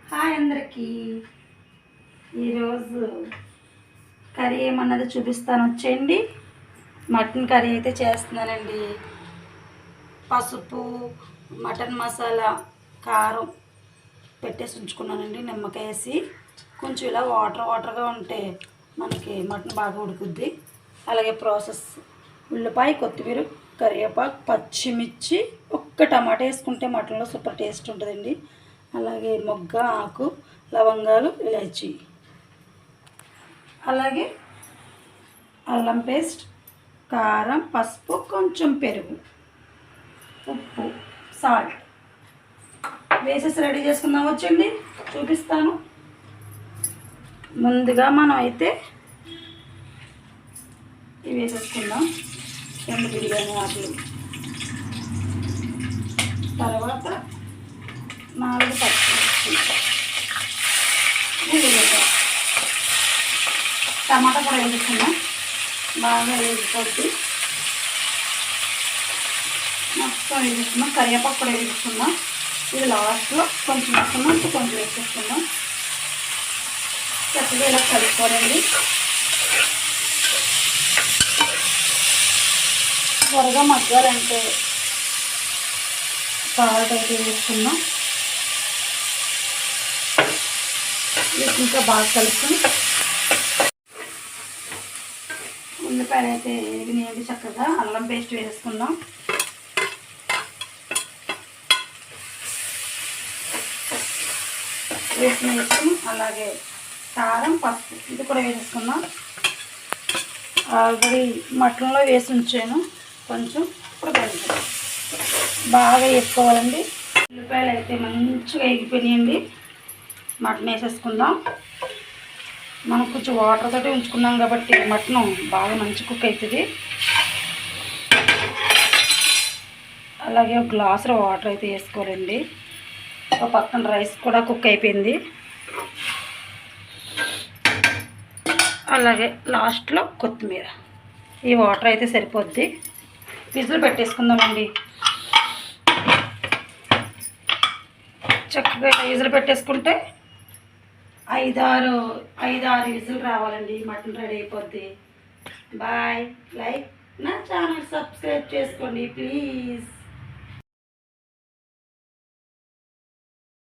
Hi అందరికీ. ఈరోజు curry ఏమన్నది చూపిస్తాను, వచ్చేయండి. మటన్ కర్రీ అయితే చేస్తున్నానండి. పసుపు, మటన్ మసాలా, కారం పెట్టేసి ఉంచుకున్నానండి. నిమ్మకాయ వేసి కొంచెం ఇలా వాటర్గా ఉంటే మనకి మటన్ బాగా ఉడుకుద్ది. అలాగే ప్రాసెస్: ఉల్లిపాయ, కొత్తిమీర, కరివేపాకు, పచ్చిమిర్చి, ఒక్క టమాటా వేసుకుంటే మటన్లో సూపర్ టేస్ట్ ఉంటుందండి. అలాగే మొగ్గ, ఆకు, లవంగాలు, ఇలాచి, అలాగే అల్లం పేస్ట్, కారం, పసుపు, కొంచెం పెరుగు, ఉప్పు, సాల్ట్ వేసేసి రెడీ చేసుకుందాం. వచ్చండి, చూపిస్తాను. ముందుగా మనం అయితే ఇవి వేసేసుకుందాం. 2 బిర్యానీ ఆకులు, తర్వాత 4 పచ్చిమిర్చి, ఉల్లిగడ్డ, టమాటా కూడా వేసుకున్నాం. బాగా వేసుకోవచ్చు. మొత్తం వేసుకున్నాం. కరివేపాకు కూడా వేసుకున్నాం. ఇది లాస్ట్లో కొంచెం వేసుకున్నాం, కొంచెం వేసేసుకున్నాం. చక్కగా ఇలా కలుపుకోనండి. త్వరగా మగ్గాలంటే సాల్ట్ అయితే వేసుకున్నాం. ఇంకా బాగా కలుపుకొని ఉల్లిపాయలు అయితే వేగినాయండి. చక్కగా అల్లం పేస్ట్ వేసుకుందాం. వేసుకుని అలాగే కారం, పసుపు ఇది కూడా వేసుకుందాం. ఆల్రెడీ మటన్లో వేసి ఉంచాను. కొంచెం ఇప్పుడు బాగా వేసుకోవాలండి. ఉల్లిపాయలు అయితే మంచిగా ఎగిపోయినాయండి. మటన్ వేసేసుకుందాం. మనం కొంచెం వాటర్ తోటి ఉంచుకున్నాం కాబట్టి మటన్ బాగా మంచి కుక్ అవుతుంది. అలాగే ఒక గ్లాసులో వాటర్ అయితే వేసుకోవాలండి. ఒక పక్కన రైస్ కూడా కుక్ అయిపోయింది. అలాగే లాస్ట్లో కొత్తిమీర. ఈ వాటర్ అయితే సరిపోద్ది. విజిల్ పెట్టేసుకుందామండి. చక్కగా విజిల్ పెట్టేసుకుంటే 5-6 విజిల్ రావాలండి. మటన్ రెడీ అయిపోద్ది. బాయ్. లైక్ నా ఛానల్ సబ్స్క్రైబ్ చేసుకోండి ప్లీజ్.